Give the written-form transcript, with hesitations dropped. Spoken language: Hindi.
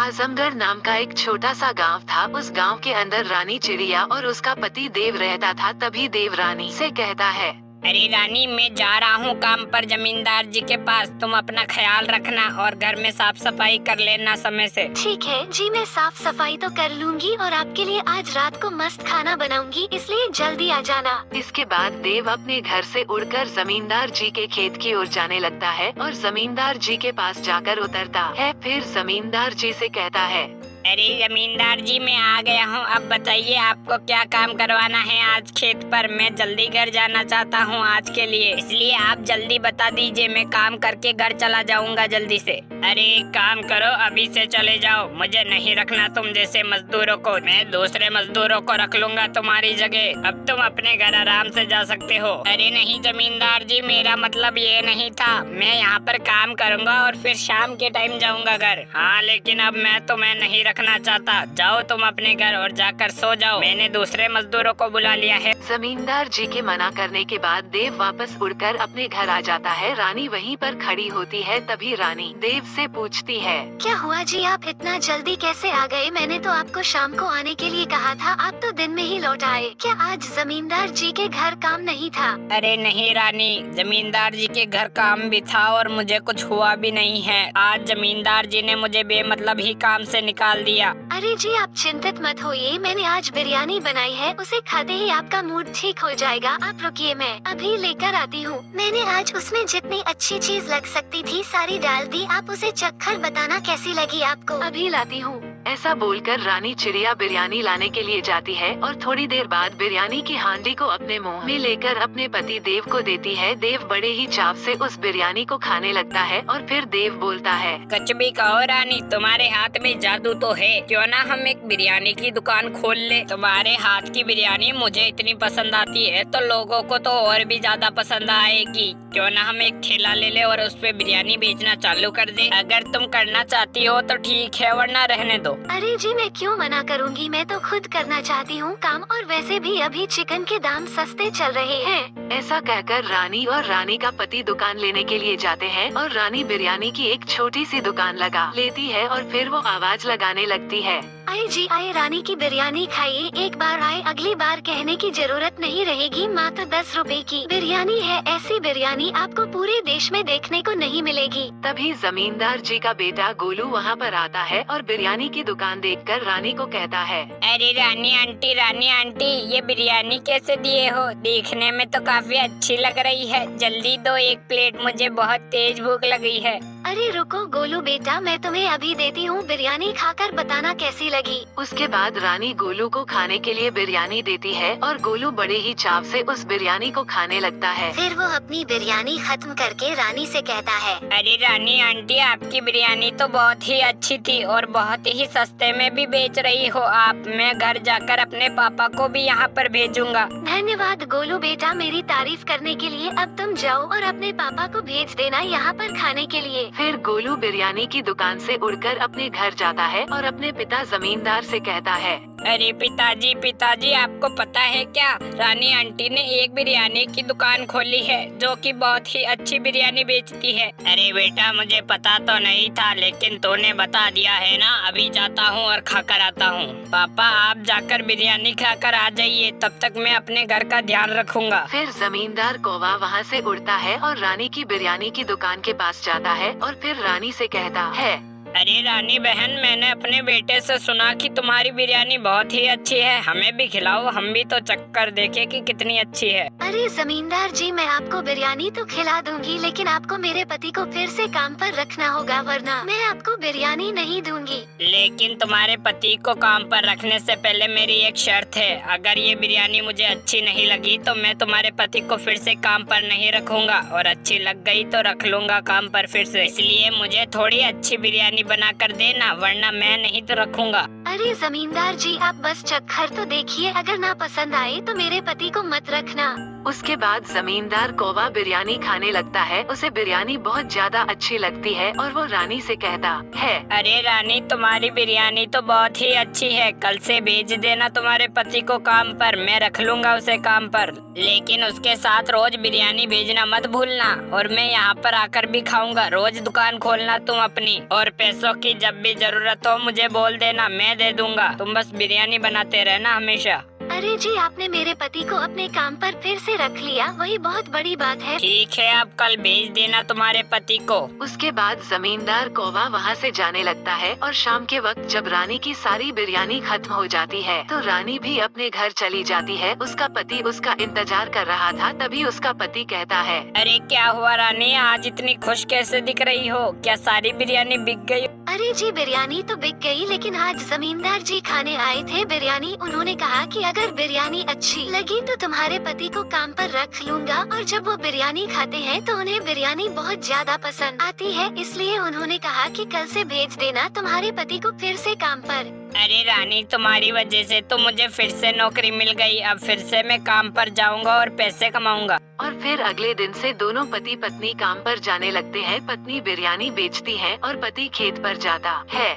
आजमगढ़ नाम का एक छोटा सा गांव था। उस गांव के अंदर रानी चिड़िया और उसका पति देव रहता था। तभी देव रानी से कहता है, अरे रानी, मैं जा रहा हूँ काम पर जमींदार जी के पास। तुम अपना ख्याल रखना और घर में साफ सफाई कर लेना समय से। ठीक है जी, मैं साफ सफाई तो कर लूंगी और आपके लिए आज रात को मस्त खाना बनाऊंगी, इसलिए जल्दी आ जाना। इसके बाद देव अपने घर से उड़कर जमींदार जी के खेत की ओर जाने लगता है और जमींदार जी के पास जाकर उतरता है। फिर जमींदार जी से कहता है, अरे जमींदार जी, मैं आ गया हूँ। अब बताइए आपको क्या काम करवाना है आज खेत पर। मैं जल्दी घर जाना चाहता हूँ आज के लिए, इसलिए आप जल्दी बता दीजिए। मैं काम करके घर चला जाऊँगा जल्दी से। अरे एक काम करो, अभी से चले जाओ। मुझे नहीं रखना तुम जैसे मजदूरों को। मैं दूसरे मजदूरों को रख लूंगा तुम्हारी जगह। अब तुम अपने घर आराम से जा सकते हो। अरे नहीं जमींदार जी, मेरा मतलब ये नहीं था। मैं यहाँ पर काम करूँगा और फिर शाम के टाइम जाऊँगा घर। हाँ, लेकिन अब मैं तुम्हें नहीं रखना चाहता। जाओ तुम अपने घर और जाकर सो जाओ। मैंने दूसरे मजदूरों को बुला लिया है। जमींदार जी के मना करने के बाद देव वापस उड़कर अपने घर आ जाता है। रानी वहीं पर खड़ी होती है। तभी रानी देव से पूछती है, क्या हुआ जी, आप इतना जल्दी कैसे आ गए? मैंने तो आपको शाम को आने के लिए कहा था, आप तो दिन में ही लौट आए। क्या आज जमींदार जी के घर काम नहीं था? अरे नहीं रानी, जमींदार जी के घर काम भी था और मुझे कुछ हुआ भी नहीं है। आज जमींदार जी ने मुझे बेमतलब ही काम से निकाल दिया। अरे जी, आप चिंतित मत होइए, मैंने आज बिरयानी बनाई है, उसे खाते ही आपका मूड ठीक हो जाएगा। आप रुकिए, मैं अभी लेकर आती हूँ। मैंने आज उसमें जितनी अच्छी चीज लग सकती थी सारी डाल दी। आप उसे चखकर बताना कैसी लगी आपको। अभी लाती हूँ। ऐसा बोलकर रानी चिड़िया बिरयानी लाने के लिए जाती है और थोड़ी देर बाद बिरयानी की हांडी को अपने मुंह में लेकर अपने पति देव को देती है। देव बड़े ही चाव से उस बिरयानी को खाने लगता है और फिर देव बोलता है, कुछ भी कहो रानी, तुम्हारे हाथ में जादू तो है। क्यों ना हम एक बिरयानी की दुकान खोल ले। तुम्हारे हाथ की बिरयानी मुझे इतनी पसंद आती है तो लोगों को तो और भी ज्यादा पसंद आएगी। क्यों ना हम एक ठेला ले ले और उस पे बिरयानी बेचना चालू कर दे। अगर तुम करना चाहती हो तो ठीक है, वरना रहने दो। अरे जी, मैं क्यों मना करूँगी, मैं तो खुद करना चाहती हूँ काम, और वैसे भी अभी चिकन के दाम सस्ते चल रहे हैं। ऐसा कहकर रानी और रानी का पति दुकान लेने के लिए जाते हैं और रानी बिरयानी की एक छोटी सी दुकान लगा लेती है और फिर वो आवाज लगाने लगती है, आए जी आए, रानी की बिरयानी खाइए। एक बार आए, अगली बार कहने की जरूरत नहीं रहेगी। मात्र 10 रुपए की बिरयानी है। ऐसी बिरयानी आपको पूरे देश में देखने को नहीं मिलेगी। तभी जमींदार जी का बेटा गोलू वहाँ पर आता है और बिरयानी की दुकान देखकर रानी को कहता है, अरे रानी आंटी, ये बिरयानी कैसे दिए हो? देखने में तो काफी अच्छी लग रही है। जल्दी दो एक प्लेट, मुझे बहुत तेज भूख लगी है। अरे रुको गोलू बेटा, मैं तुम्हें अभी देती हूँ। बिरयानी खाकर बताना कैसी लगी। उसके बाद रानी गोलू को खाने के लिए बिरयानी देती है और गोलू बड़े ही चाव से उस बिरयानी को खाने लगता है। फिर वो अपनी बिरयानी खत्म करके रानी से कहता है, अरे रानी आंटी, आपकी बिरयानी तो बहुत ही अच्छी थी और बहुत ही सस्ते में भी बेच रही हो आप। मैं घर जाकर अपने पापा को भी यहाँ पर भेजूंगा। धन्यवाद गोलू बेटा मेरी तारीफ करने के लिए। अब तुम जाओ और अपने पापा को भेज देना यहाँ पर खाने के लिए। फिर गोलू बिरयानी की दुकान से उड़कर अपने घर जाता है और अपने पिता जमींदार से कहता है, अरे पिताजी, आपको पता है क्या, रानी आंटी ने एक बिरयानी की दुकान खोली है जो कि बहुत ही अच्छी बिरयानी बेचती है। अरे बेटा, मुझे पता तो नहीं था, लेकिन तूने बता दिया है ना। अभी जाता हूँ और खाकर आता हूँ। पापा, आप जाकर बिरयानी खाकर आ जाइए, तब तक मैं अपने घर का ध्यान रखूंगा। फिर जमींदार कौवा वहाँ से उड़ता है और रानी की बिरयानी की दुकान के पास जाता है और फिर रानी से कहता है, अरे रानी बहन, मैंने अपने बेटे से सुना कि तुम्हारी बिरयानी बहुत ही अच्छी है। हमें भी खिलाओ, हम भी तो चख कर देखें कि कितनी अच्छी है। अरे जमींदार जी, मैं आपको बिरयानी तो खिला दूंगी, लेकिन आपको मेरे पति को फिर से काम पर रखना होगा, वरना मैं आपको बिरयानी नहीं दूंगी। लेकिन तुम्हारे पति को काम पर रखने से पहले मेरी एक शर्त है। अगर ये बिरयानी मुझे अच्छी नहीं लगी तो मैं तुम्हारे पति को फिर से काम पर नहीं रखूंगा, और अच्छी लग गई तो रख लूंगा काम पर फिर से। इसलिए मुझे थोड़ी अच्छी बिरयानी बना कर देना, वरना मैं नहीं तो रखूंगा। अरे जमींदार जी, आप बस चखकर तो देखिए, अगर ना पसंद आए तो मेरे पति को मत रखना। उसके बाद जमींदार कौवा बिरयानी खाने लगता है। उसे बिरयानी बहुत ज्यादा अच्छी लगती है और वो रानी से कहता है, अरे रानी, तुम्हारी बिरयानी तो बहुत ही अच्छी है। कल से भेज देना तुम्हारे पति को काम पर, मैं रख लूँगा उसे काम पर। लेकिन उसके साथ रोज बिरयानी भेजना मत भूलना, और मैं यहाँ पर आकर भी खाऊंगा। रोज दुकान खोलना तुम अपनी, और पैसों की जब भी जरूरत हो मुझे बोल देना, मैं दे दूंगा। तुम बस बिरयानी बनाते रहना हमेशा। अरे जी, आपने मेरे पति को अपने काम पर फिर से रख लिया, वही बहुत बड़ी बात है। ठीक है, अब कल भेज देना तुम्हारे पति को। उसके बाद जमींदार कौवा वहाँ से जाने लगता है और शाम के वक्त जब रानी की सारी बिरयानी खत्म हो जाती है तो रानी भी अपने घर चली जाती है। उसका पति उसका इंतजार कर रहा था। तभी उसका पति कहता है, अरे क्या हुआ रानी, आज इतनी खुश कैसे दिख रही हो? क्या सारी बिरयानी बिक गई? अरे जी, बिरयानी तो बिक गई, लेकिन आज जमींदार जी खाने आए थे बिरयानी। उन्होंने कहा कि अगर बिरयानी अच्छी लगी तो तुम्हारे पति को काम पर रख लूँगा। और जब वो बिरयानी खाते हैं तो उन्हें बिरयानी बहुत ज्यादा पसंद आती है, इसलिए उन्होंने कहा कि कल से भेज देना तुम्हारे पति को फिर से काम पर। अरे रानी, तुम्हारी वजह से तो मुझे फिर से नौकरी मिल गई। अब फिर से मैं काम पर जाऊंगा और पैसे कमाऊंगा। और फिर अगले दिन से दोनों पति पत्नी काम पर जाने लगते हैं। पत्नी बिरयानी बेचती है और पति खेत पर जाता है।